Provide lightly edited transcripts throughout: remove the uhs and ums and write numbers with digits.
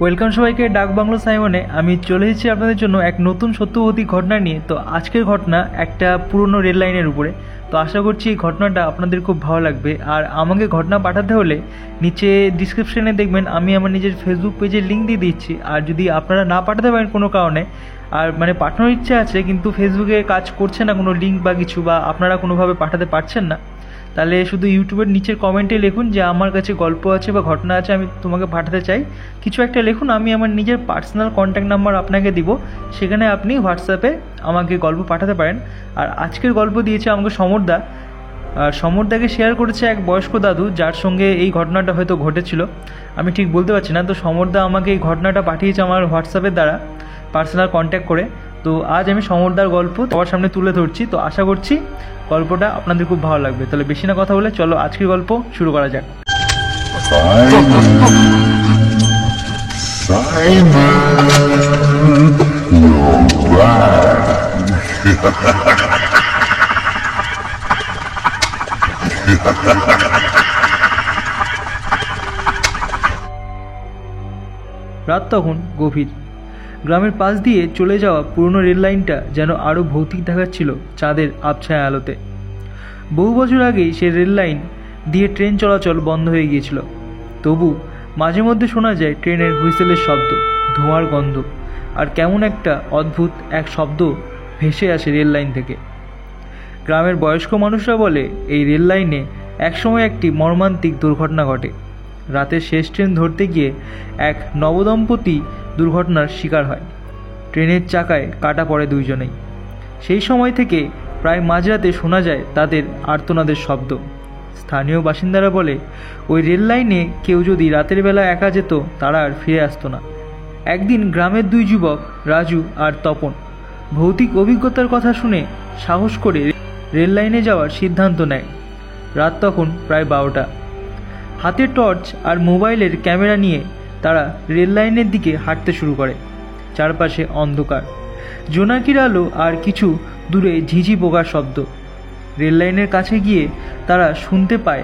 Welcome সবাইকে ডাক bungalow সাইমনে। আমি চলে এসেছি আপনাদের জন্য এক নতুন সত্যবতী ঘটনা নিয়ে। তো আজকের ঘটনা একটা পুরনো রেল লাইনের উপরে। তো আশা করছি এই ঘটনাটা আপনাদের খুব ভালো লাগবে। আর আমাকে ঘটনা পাঠাতে হলে নিচে ডিসক্রিপশনে দেখবেন আমি আমার নিজের ফেসবুক পেজের লিঙ্ক দিয়ে দিচ্ছি। আর যদি আপনারা না পাঠাতে পারেন কোনো কারণে, আর পাঠানোর ইচ্ছে আছে কিন্তু ফেসবুকে কাজ করছে না কোনো লিঙ্ক বা কিছু, বা আপনারা কোনোভাবে পাঠাতে পারছেন না, তাহলে শুধু ইউটিউবের নিচের কমেন্টে লিখুন যে আমার কাছে গল্প আছে বা ঘটনা আছে, আমি তোমাকে পাঠাতে চাই। কিছু একটা লিখুন, আমি আমার নিজের পার্সোনাল কন্ট্যাক্ট নাম্বার আপনাকে দিব, সেখানে আপনি হোয়াটসঅ্যাপে আমাকে গল্প পাঠাতে পারেন। আর আজকের গল্প দিয়েছে আমাকে সমরদা। আর সমরদাকে শেয়ার করেছে এক বয়স্ক দাদু, যার সঙ্গে এই ঘটনাটা হয়তো ঘটেছিল, আমি ঠিক বলতে পারছি না। তো সমরদা আমাকে এই ঘটনাটা পাঠিয়েছে আমার হোয়াটসঅ্যাপের দ্বারা, পার্সোনাল কন্ট্যাক্ট করে। তো আজ আমি সমরদার গল্প সবার সামনে তুলে ধরছি। তো আশা করছি গল্পটা আপনাদের খুব ভালো লাগবে। তাহলে বেশি না কথা বলে চলো আজকের গল্প শুরু করা যাক। রাত তখন গভীর। গ্রামের পাশ দিয়ে চলে যাওয়া পুরনো রেল লাইনটা যেন আরও ভৌতিক দেখাচ্ছিল চাঁদের আবছায়া আলোতে। বহু বছর আগেই সে রেল লাইন দিয়ে ট্রেন চলাচল বন্ধ হয়ে গিয়েছিল। তবু মাঝে মধ্যে শোনা যায় ট্রেনের হুইসেলের শব্দ, ধোঁয়ার গন্ধ, আর কেমন একটা অদ্ভুত এক শব্দ ভেসে আসে রেল লাইন থেকে। গ্রামের বয়স্ক মানুষরা বলে এই রেল লাইনে একসময় একটি মর্মান্তিক দুর্ঘটনা ঘটে। রাতের শেষ ট্রেন ধরতে গিয়ে এক নবদম্পতি দুর্ঘটনার শিকার হয়। ট্রেনের চাকায় কাটা পড়ে দুইজনেই। সেই সময় থেকে প্রায় মাঝরাতে শোনা যায় তাদের আর্তনাদের শব্দ। স্থানীয় বাসিন্দারা বলে ওই রেল লাইনে কেউ যদি রাতের বেলা একা যেত তারা আর ফিরে আসতো না। একদিন গ্রামের দুই যুবক রাজু আর তপন ভৌতিক অভিজ্ঞতার কথা শুনে সাহস করে রেল লাইনে যাওয়ার সিদ্ধান্ত নেয়। রাত তখন প্রায় 12টা। হাতে টর্চ আর মোবাইলের ক্যামেরা নিয়ে তারা রেল লাইনের দিকে হাঁটতে শুরু করে। চারপাশে অন্ধকার, জোনাকির আলো আর কিছু দূরে ঝিঝি পোকার শব্দ। রেল লাইনের কাছে গিয়ে তারা শুনতে পায়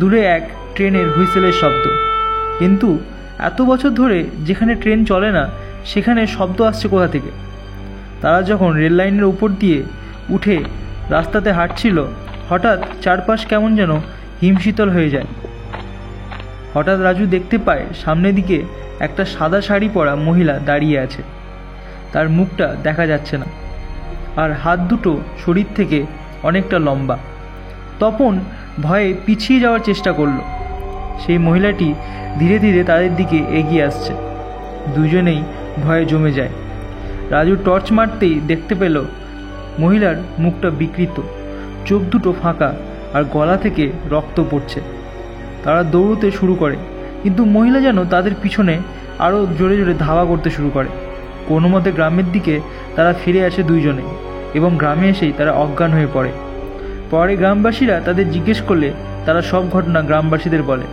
দূরে এক ট্রেনের হুইসেলের শব্দ। কিন্তু এত বছর ধরে যেখানে ট্রেন চলে না সেখানে শব্দ আসছে কোথা থেকে? তারা যখন রেল লাইনের উপর দিয়ে উঠে রাস্তাতে হাঁটছিল, হঠাৎ চারপাশ কেমন যেন হিমশীতল হয়ে যায়। হঠাৎ রাজু দেখতে পায় সামনের দিকে একটা সাদা শাড়ি পরা মহিলা দাঁড়িয়ে আছে। তার মুখটা দেখা যাচ্ছে না, আর হাত দুটো শরীর থেকে অনেকটা লম্বা। তপন ভয়ে পিছিয়ে যাওয়ার চেষ্টা করলো। সেই মহিলাটি ধীরে ধীরে তাদের দিকে এগিয়ে আসছে। দুজনেই ভয়ে জমে যায়। রাজু টর্চ মারতেই দেখতে পেল মহিলার মুখটা বিকৃত, চোখ দুটো ফাঁকা, আর গলা থেকে রক্ত পড়ছে। তারা দৌড়তে শুরু করে, কিন্তু মহিলা যেন তাদের পিছনে আরও জোরে জোরে ধাওয়া করতে শুরু করে। কোনো মতে গ্রামের দিকে তারা ফিরে আসে দুইজনে, এবং গ্রামে এসেই তারা অজ্ঞান হয়ে পড়ে। পরে গ্রামবাসীরা তাদের জিজ্ঞেস করলে তারা সব ঘটনা গ্রামবাসীদের বলে।